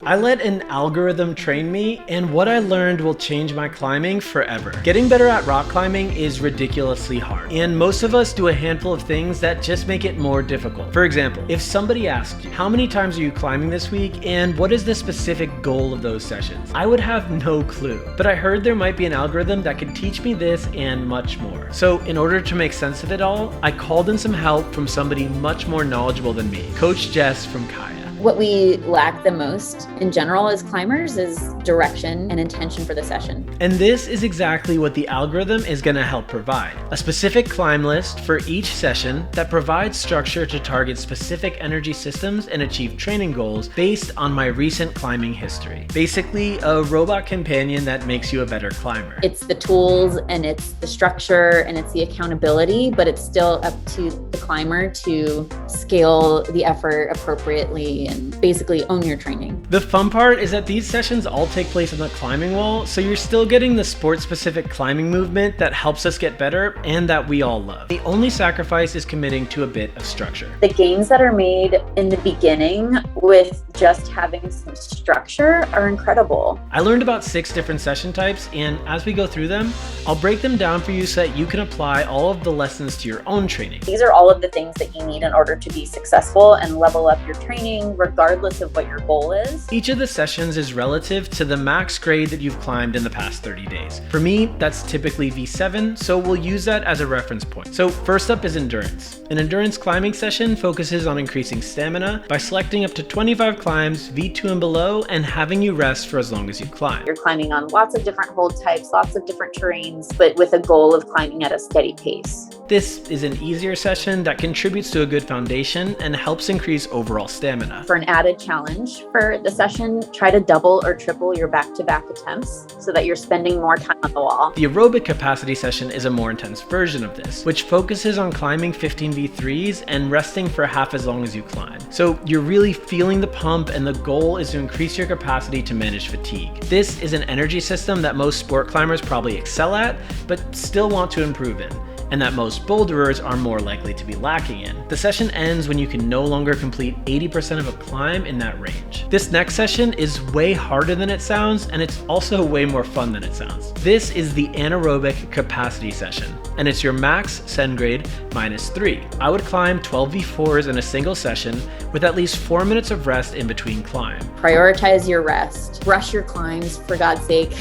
I let an algorithm train me, and what I learned will change my climbing forever. Getting better at rock climbing is ridiculously hard, and most of us do a handful of things that just make it more difficult. For example, if somebody asked you, how many times are you climbing this week, and what is the specific goal of those sessions? I would have no clue, but I heard there might be an algorithm that could teach me this and much more. So in order to make sense of it all, I called in some help from somebody much more knowledgeable than me, Coach Jess from Kaya. What we lack the most in general as climbers is direction and intention for the session. And this is exactly what the algorithm is going to help provide. A specific climb list for each session that provides structure to target specific energy systems and achieve training goals based on my recent climbing history. Basically, a robot companion that makes you a better climber. It's the tools and it's the structure and it's the accountability, but it's still up to the climber to scale the effort appropriately and basically own your training. The fun part is that these sessions all take place on the climbing wall, so you're still getting the sport-specific climbing movement that helps us get better and that we all love. The only sacrifice is committing to a bit of structure. The gains that are made in the beginning with just having some structure are incredible. I learned about 6 different session types, and as we go through them, I'll break them down for you so that you can apply all of the lessons to your own training. These are all of the things that you need in order to be successful and level up your training, regardless of what your goal is. Each of the sessions is relative to the max grade that you've climbed in the past 30 days. For me, that's typically V7, so we'll use that as a reference point. So first up is endurance. An endurance climbing session focuses on increasing stamina by selecting up to 25 climbs, V2 and below, and having you rest for as long as you climb. You're climbing on lots of different hold types, lots of different terrains, but with a goal of climbing at a steady pace. This is an easier session that contributes to a good foundation and helps increase overall stamina. For an added challenge for the session, try to double or triple your back-to-back attempts so that you're spending more time on the wall. The aerobic capacity session is a more intense version of this, which focuses on climbing 15 V3s and resting for half as long as you climb. So you're really feeling the pump, and the goal is to increase your capacity to manage fatigue. This is an energy system that most sport climbers probably excel at, but still want to improve in, and that most boulderers are more likely to be lacking in. The session ends when you can no longer complete 80% of a climb in that range. This next session is way harder than it sounds, and it's also way more fun than it sounds. This is the anaerobic capacity session, and it's your max centigrade -3. I would climb 12 V4s in a single session with at least 4 minutes of rest in between climb. Prioritize your rest. Rush your climbs, for God's sake.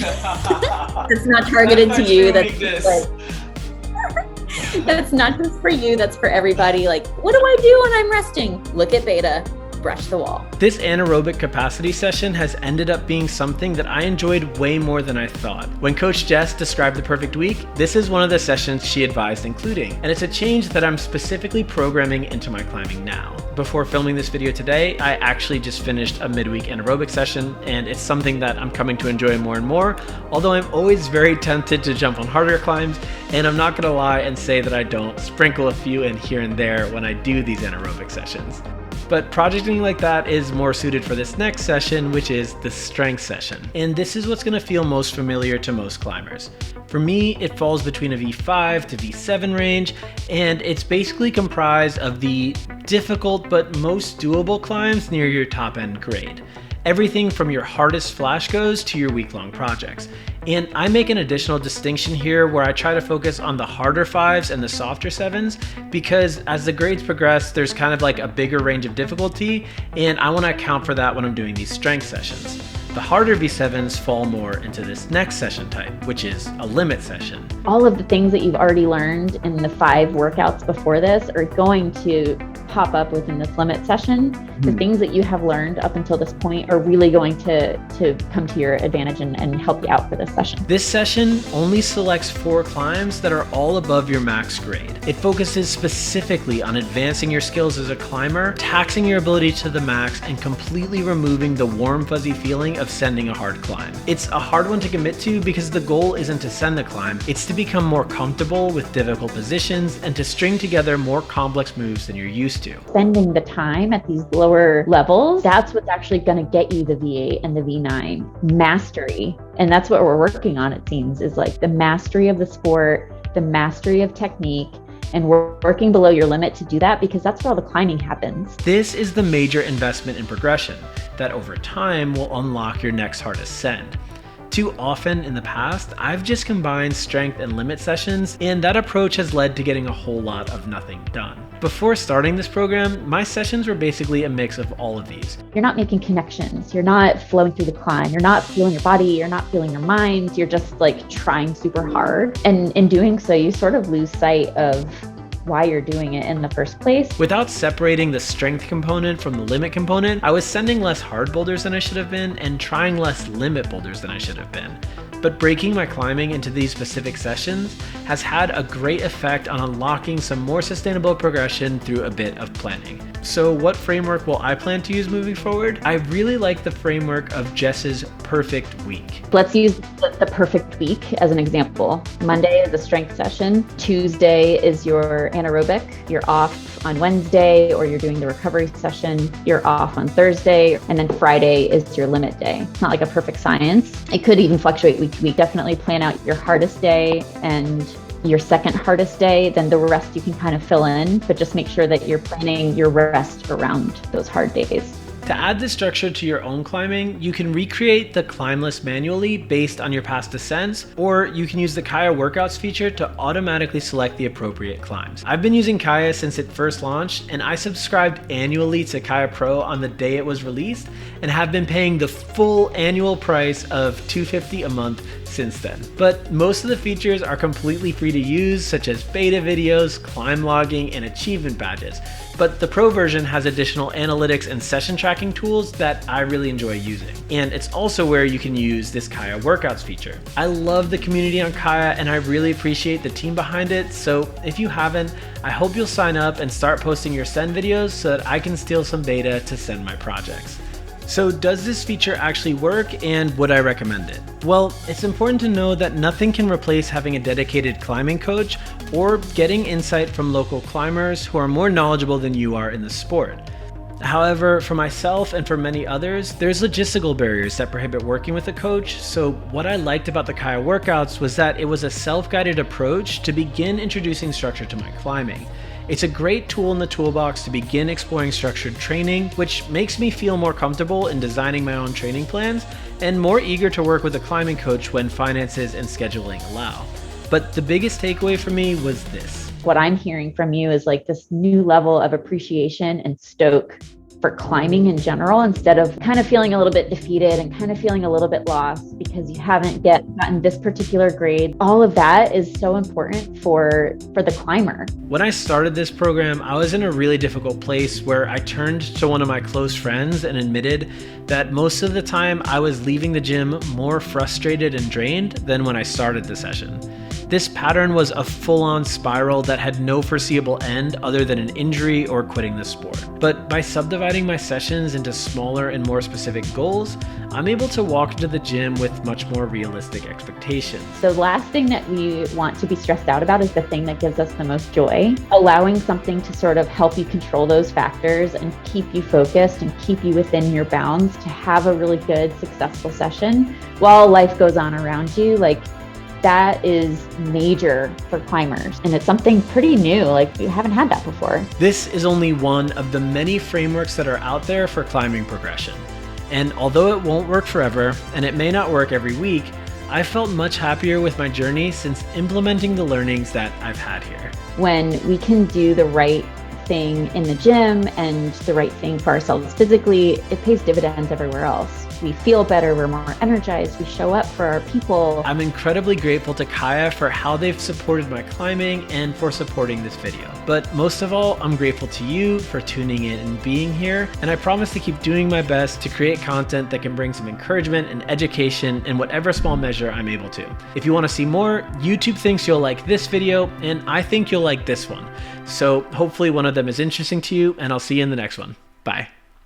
It's not targeted to you. That's not just for you, that's for everybody. Like, what do I do when I'm resting? Look at beta, brush the wall. This anaerobic capacity session has ended up being something that I enjoyed way more than I thought. When Coach Jess described the perfect week, this is one of the sessions she advised including, and it's a change that I'm specifically programming into my climbing now. Before filming this video today, I actually just finished a midweek anaerobic session, and it's something that I'm coming to enjoy more and more, although I'm always very tempted to jump on harder climbs, and I'm not gonna lie and say that I don't sprinkle a few in here and there when I do these anaerobic sessions. But projecting like that is more suited for this next session, which is the strength session. And this is what's gonna feel most familiar to most climbers. For me, it falls between a V5 to V7 range, and it's basically comprised of the difficult but most doable climbs near your top end grade. Everything from your hardest flash goes to your week-long projects. And I make an additional distinction here where I try to focus on the harder 5s and the softer 7s, because as the grades progress, there's kind of like a bigger range of difficulty, and I want to account for that when I'm doing these strength sessions. The harder V7s fall more into this next session type, which is a limit session. All of the things that you've already learned in the 5 workouts before this are going to pop up within this limit session. The things that you have learned up until this point are really going to come to your advantage and help you out for this session. This session only selects 4 climbs that are all above your max grade. It focuses specifically on advancing your skills as a climber, taxing your ability to the max, and completely removing the warm fuzzy feeling of sending a hard climb. It's a hard one to commit to because the goal isn't to send the climb, it's to become more comfortable with difficult positions and to string together more complex moves than you're used to. Spending the time at these lower levels, that's what's actually going to get you the V8 and the V9 mastery. And that's what we're working on, it seems, is like the mastery of the sport, the mastery of technique, and working below your limit to do that, because that's where all the climbing happens. This is the major investment in progression that over time will unlock your next hardest send. Too often in the past, I've just combined strength and limit sessions, and that approach has led to getting a whole lot of nothing done. Before starting this program, my sessions were basically a mix of all of these. You're not making connections. You're not flowing through the climb. You're not feeling your body. You're not feeling your mind. You're just like trying super hard. And in doing so, you sort of lose sight of why you're doing it in the first place. Without separating the strength component from the limit component, I was sending less hard boulders than I should have been and trying less limit boulders than I should have been. But breaking my climbing into these specific sessions has had a great effect on unlocking some more sustainable progression through a bit of planning. So what framework will I plan to use moving forward? I really like the framework of Jess's perfect week. Let's use the perfect week as an example. Monday is a strength session. Tuesday is your anaerobic. You're off on Wednesday, or you're doing the recovery session. You're off on Thursday, and then Friday is your limit day. It's not like a perfect science. It could even fluctuate week to week. Definitely plan out your hardest day and your second hardest day, then the rest you can kind of fill in, but just make sure that you're planning your rest around those hard days. To add this structure to your own climbing, you can recreate the climb list manually based on your past descents, or you can use the Kaya workouts feature to automatically select the appropriate climbs. I've been using Kaya since it first launched, and I subscribed annually to Kaya Pro on the day it was released, and have been paying the full annual price of $250 a month since then. But most of the features are completely free to use, such as beta videos, climb logging, and achievement badges. But the Pro version has additional analytics and session tracking tools that I really enjoy using. And it's also where you can use this Kaya workouts feature. I love the community on Kaya, and I really appreciate the team behind it. So if you haven't, I hope you'll sign up and start posting your send videos so that I can steal some beta to send my projects. So does this feature actually work, and would I recommend it? Well, it's important to know that nothing can replace having a dedicated climbing coach or getting insight from local climbers who are more knowledgeable than you are in the sport. However, for myself and for many others, there's logistical barriers that prohibit working with a coach. So what I liked about the Kaya workouts was that it was a self-guided approach to begin introducing structure to my climbing. It's a great tool in the toolbox to begin exploring structured training, which makes me feel more comfortable in designing my own training plans and more eager to work with a climbing coach when finances and scheduling allow. But the biggest takeaway for me was this. What I'm hearing from you is like this new level of appreciation and stoke for climbing in general, instead of kind of feeling a little bit defeated and kind of feeling a little bit lost because you haven't gotten this particular grade. All of that is so important for the climber. When I started this program, I was in a really difficult place where I turned to one of my close friends and admitted that most of the time I was leaving the gym more frustrated and drained than when I started the session. This pattern was a full-on spiral that had no foreseeable end other than an injury or quitting the sport. But by subdividing my sessions into smaller and more specific goals, I'm able to walk into the gym with much more realistic expectations. The last thing that we want to be stressed out about is the thing that gives us the most joy. Allowing something to sort of help you control those factors and keep you focused and keep you within your bounds to have a really good, successful session while life goes on around you. Like, that is major for climbers, and it's something pretty new. Like, you haven't had that before. This is only one of the many frameworks that are out there for climbing progression. And although it won't work forever, and it may not work every week, I felt much happier with my journey since implementing the learnings that I've had here. When we can do the right thing in the gym and the right thing for ourselves physically, it pays dividends everywhere else. We feel better, we're more energized, we show up for our people. I'm incredibly grateful to Kaya for how they've supported my climbing and for supporting this video. But most of all, I'm grateful to you for tuning in and being here, and I promise to keep doing my best to create content that can bring some encouragement and education in whatever small measure I'm able to. If you want to see more, YouTube thinks you'll like this video, and I think you'll like this one. So hopefully one of them is interesting to you, and I'll see you in the next one. Bye.